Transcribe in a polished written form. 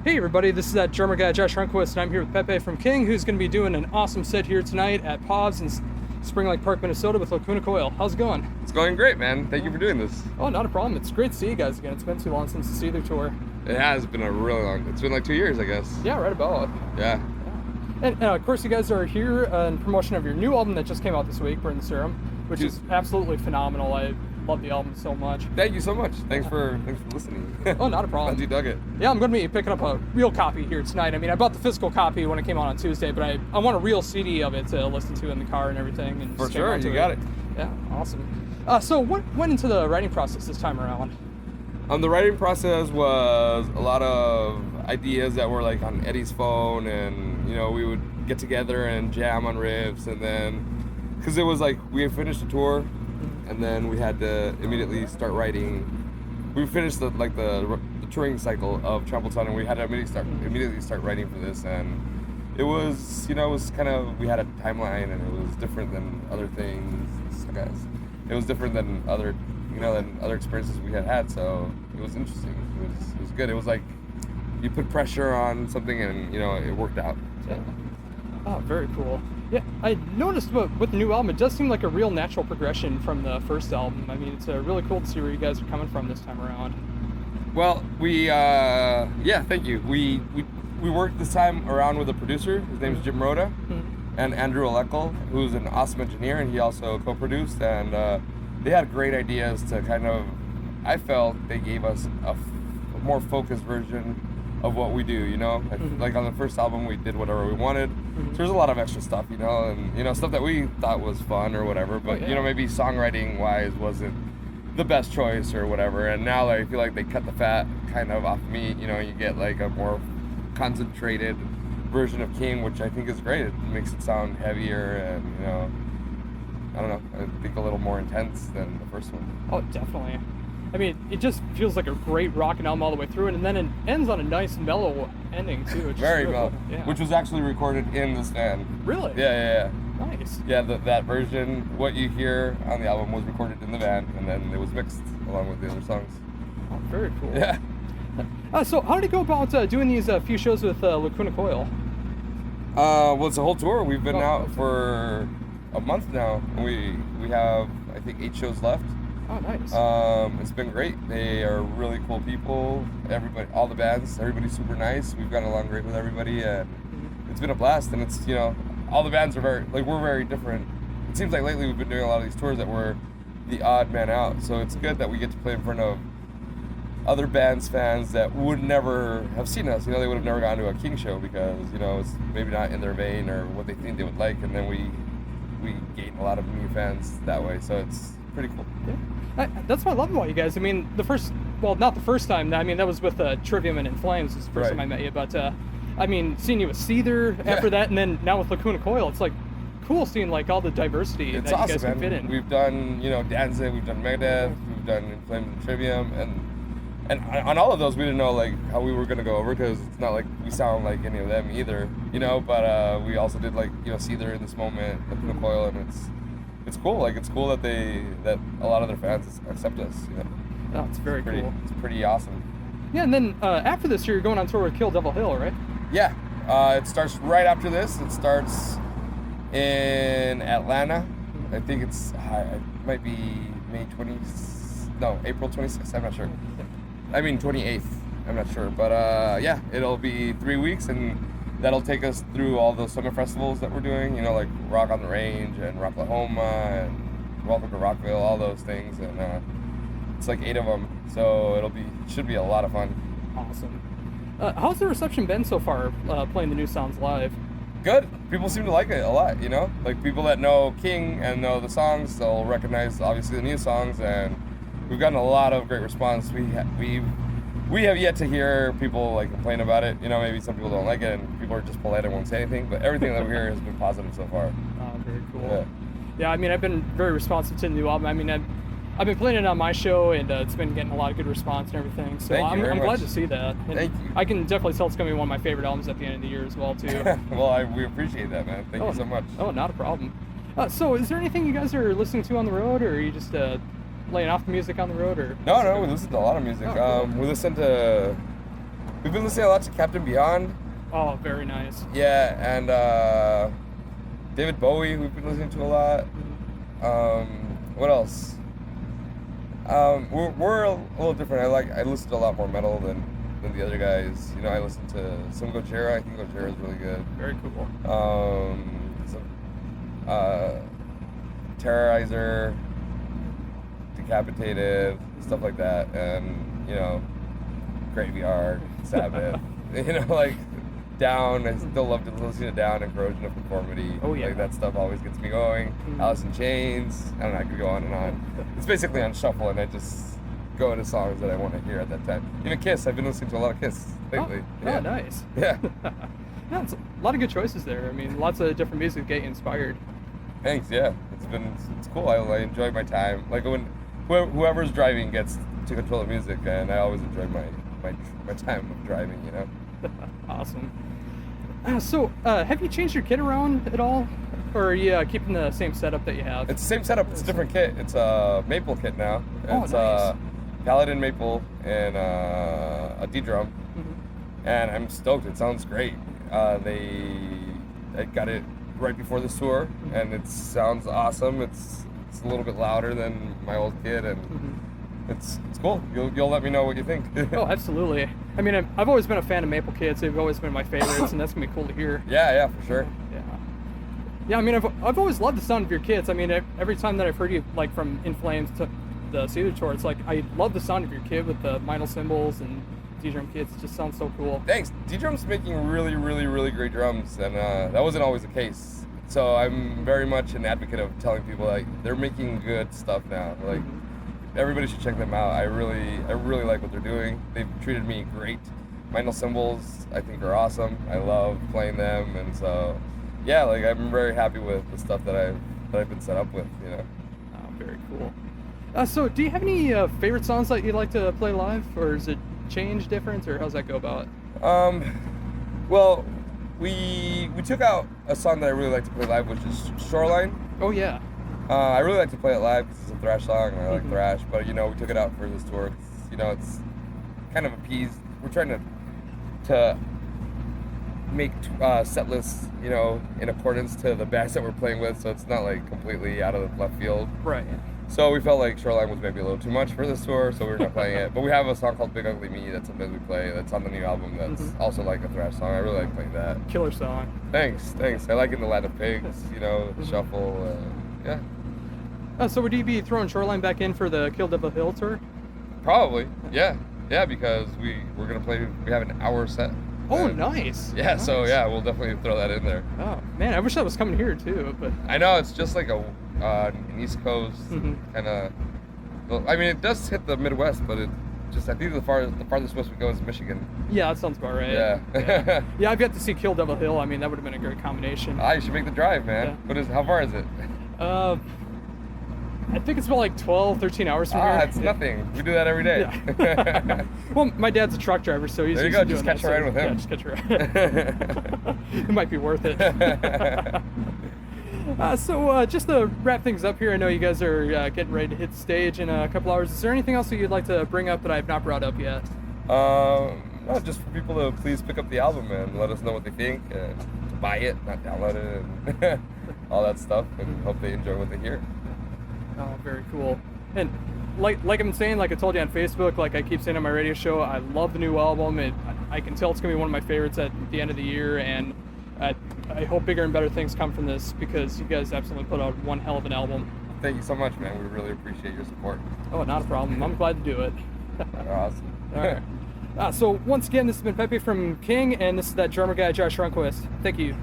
Hey everybody, this is that drummer guy Josh Runquist, and I'm here with Pepe from Kyng, who's going to be doing an awesome set here tonight at Pods in Spring Lake Park, Minnesota with Lacuna Coil. How's it going? It's going great, man. Thank you for doing this. Oh, not a problem. It's great to see you guys again. It's been too long since the Seether tour. It has been a really long, it's been like 2 years, I guess. Yeah, right about. Yeah. And of course you guys are here in promotion of your new album that just came out this week, Burn the Serum, which is absolutely phenomenal. I love the album so much. Thank you so much. Thanks for listening. Oh, not a problem. Glad you dug it. Yeah, I'm going to be picking up a real copy here tonight. I mean, I bought the physical copy when it came out on Tuesday, but I want a real CD of it to listen to in the car and everything. And For sure, you got it. Yeah, awesome. So what went into the writing process this time around? The writing process was a lot of ideas that were like on Eddie's phone, and you know, we would get together and jam on riffs, and then because it was like we had finished the tour, and then we had to immediately start writing. We finished the touring cycle of Trampled Sun, and we had to immediately start writing for this, and it was, you know, it was kind of, we had a timeline, and it was different than other things, guys. It was different than other, you know, than other experiences we had, so it was interesting. It was good. It was like you put pressure on something, and you know, it worked out. So. Oh, very cool. Yeah, I noticed with the new album, it does seem like a real natural progression from the first album. I mean, it's really cool to see where you guys are coming from this time around. Well, yeah, thank you. We worked this time around with a producer. His name is Jim Rhoda, and Andrew Alekel, who's an awesome engineer, and he also co-produced. And they had great ideas to kind of, I felt they gave us a more focused version of what we do, you know? Like on the first album, we did whatever we wanted. So there's a lot of extra stuff, you know, and, you know, stuff that we thought was fun or whatever, but, you know, maybe songwriting-wise wasn't the best choice or whatever. And now I feel like they cut the fat kind of off meat, you know, you get like a more concentrated version of Kyng, which I think is great. It makes it sound heavier and, you know, I don't know, I think a little more intense than the first one. Oh, definitely. I mean, it just feels like a great rockin' album all the way through, and then it ends on a nice mellow ending too. Which Very is mellow, cool. Yeah. which was actually recorded in this van. Really? Yeah. Nice. Yeah, that version, what you hear on the album was recorded in the van, and then it was mixed along with the other songs. Oh, very cool. Yeah. So how did it go about doing these few shows with Lacuna Coil? Well, it's a whole tour. We've been out for a month now. We have, I think, 8 shows left. Oh, nice. It's been great. They are really cool people. Everybody, all the bands, everybody's super nice. We've gotten along great with everybody, and it's been a blast. And it's, you know, all the bands are we're very different. It seems like lately we've been doing a lot of these tours that we're the odd man out. So it's good that we get to play in front of other bands' fans that would never have seen us. You know, they would have never gone to a Kyng show because, you know, it's maybe not in their vein or what they think they would like. And then we gain a lot of new fans that way. So it's pretty cool. Yeah. That's what I love about you guys. I mean, not the first time. I mean, that was with Trivium and In Flames was the first time I met you. But, I mean, seeing you with Seether after that, and then now with Lacuna Coil, it's like cool seeing like all the diversity that awesome, you guys can fit in. We've done, you know, Danzig, we've done Megadeth, we've done In Flames and Trivium, and on all of those we didn't know like how we were gonna go over because it's not like we sound like any of them either, you know. But we also did like, you know, Seether in this moment, Lacuna Coil, and it's cool. Like, it's cool that a lot of their fans accept us, you know. Oh, it's very cool. It's pretty awesome. Yeah, and then after this year, you're going on tour with Kill Devil Hill, right? Yeah, it starts right after this. It starts in Atlanta. I think it might be April 26th. I'm not sure. I mean 28th. I'm not sure, but yeah, it'll be 3 weeks, and that'll take us through all the summer festivals that we're doing, you know, like Rock on the Range and Rocklahoma and Welcome to Rockville, all those things, and it's like 8 of them, so it should be a lot of fun. Awesome. How's the reception been so far, playing the new sounds live? Good. People seem to like it a lot, you know? Like, people that know Kyng and know the songs, they'll recognize, obviously, the new songs, and we've gotten a lot of great response. We have yet to hear people like complain about it. You know, maybe some people don't like it and people are just polite and won't say anything, but everything that we hear has been positive so far. Oh, very cool. Yeah, I mean, I've been very responsive to the new album. I mean, I've been playing it on my show, and it's been getting a lot of good response and everything. So I'm glad to see that. And Thank you. I can definitely tell it's going to be one of my favorite albums at the end of the year as well, too. Well, we appreciate that, man. Thank you so much. Oh, not a problem. So is there anything you guys are listening to on the road, or are you just laying off the music on the road? Or No, we listen to a lot of music. Oh, cool. We listen to We've been listening a lot to Captain Beyond. Oh, very nice. Yeah, and David Bowie, we've been listening to a lot. What else? We're a little different. I listen to a lot more metal than the other guys. You know, I listen to some Gojira. I think Gojira is really good. Very cool. Terrorizer, Decapitated, stuff like that, and you know, Graveyard, Sabbath. You know, like Down. I still love to listen to Down and Corrosion of Conformity. Oh yeah, like that stuff always gets me going. Alice in Chains. I don't know. I could go on and on. It's basically on shuffle, and I just go into songs that I want to hear at that time. Even Kiss. It's been listening to a lot of Kiss lately. Oh, nice. Yeah. Yeah, it's a lot of good choices there. I mean, lots of different music get you inspired. Thanks. Yeah, it's cool. I enjoy my time. Like when whoever's driving gets to control the music, and I always enjoy my time of driving. You know. Awesome. So, have you changed your kit around at all, or are you keeping the same setup that you have? It's the same setup. It's a different kit. It's a maple kit now. It's nice. Paladin maple and a D drum, and I'm stoked. It sounds great. I got it right before the tour, and it sounds awesome. It's a little bit louder than my old kit, and it's cool. You'll let me know what you think. Oh, absolutely. I mean, I've always been a fan of maple kits. They've always been my favorites, and that's gonna be cool to hear. Yeah, for sure. Yeah. I mean, I've always loved the sound of your kits. I mean, every time that I've heard you, like from In Flames to the Seether tour, it's like I love the sound of your kit with the vinyl cymbals and D-drum kits. It just sounds so cool. Thanks. D-drum's making really, really, really great drums, and that wasn't always the case. So I'm very much an advocate of telling people like they're making good stuff now. Like everybody should check them out. I really like what they're doing. They've treated me great. Vinyl cymbals I think are awesome. I love playing them, and so yeah, like I'm very happy with the stuff that I've been set up with. You know. Oh, very cool. So, do you have any favorite songs that you'd like to play live, or is it change different, or how's that go about? Well, we took out a song that I really like to play live, which is Shoreline. Oh yeah. I really like to play it live because it's a thrash song, and I like thrash. But you know, we took it out for this tour. You know, it's kind of appeased. We're trying to make set lists, you know, in accordance to the bands that we're playing with, so it's not like completely out of left field. Right. So we felt like Shoreline was maybe a little too much for this tour, so we're not playing it. But we have a song called Big Ugly Me that sometimes we play. That's on the new album. That's also like a thrash song. I really like playing that. Killer song. Thanks. I like it in the Land of Pigs. You know, the shuffle. Yeah. So would you be throwing Shoreline back in for the Kill Devil Hill tour? Probably. Yeah. Yeah, because we're gonna play. We have an hour set. Oh, nice. Yeah. Nice. So yeah, we'll definitely throw that in there. Oh man, I wish that was coming here too, but I know it's just like an East Coast kind of. Well, I mean, it does hit the Midwest, but it just I think the farthest west we go is Michigan. Yeah, that sounds about right. Yeah. Yeah, I've yet to see Kill Devil Hill. I mean, that would have been a great combination. You should make the drive, man. Yeah. How far is it? I think it's about like 12, 13 hours from here. It's nothing. We do that every day. Yeah. Well, my dad's a truck driver, so he's there you used go. to doing Just catch a ride with him. Yeah, just catch a ride. It might be worth it. So just to wrap things up here, I know you guys are getting ready to hit the stage in a couple hours. Is there anything else that you'd like to bring up that I've not brought up yet? No, just for people to please pick up the album and let us know what they think, and to buy it, not download it, and all that stuff, and hope they enjoy what they hear. Oh, very cool. And like I've been saying, like I told you on Facebook, like I keep saying on my radio show, I love the new album. I can tell it's going to be one of my favorites at the end of the year, and I hope bigger and better things come from this because you guys absolutely put out one hell of an album. Thank you so much, man. We really appreciate your support. Oh, not a problem. I'm glad to do it. Awesome. All right. So once again, this has been Pepe from Kyng, and this is that drummer guy, Josh Runquist. Thank you.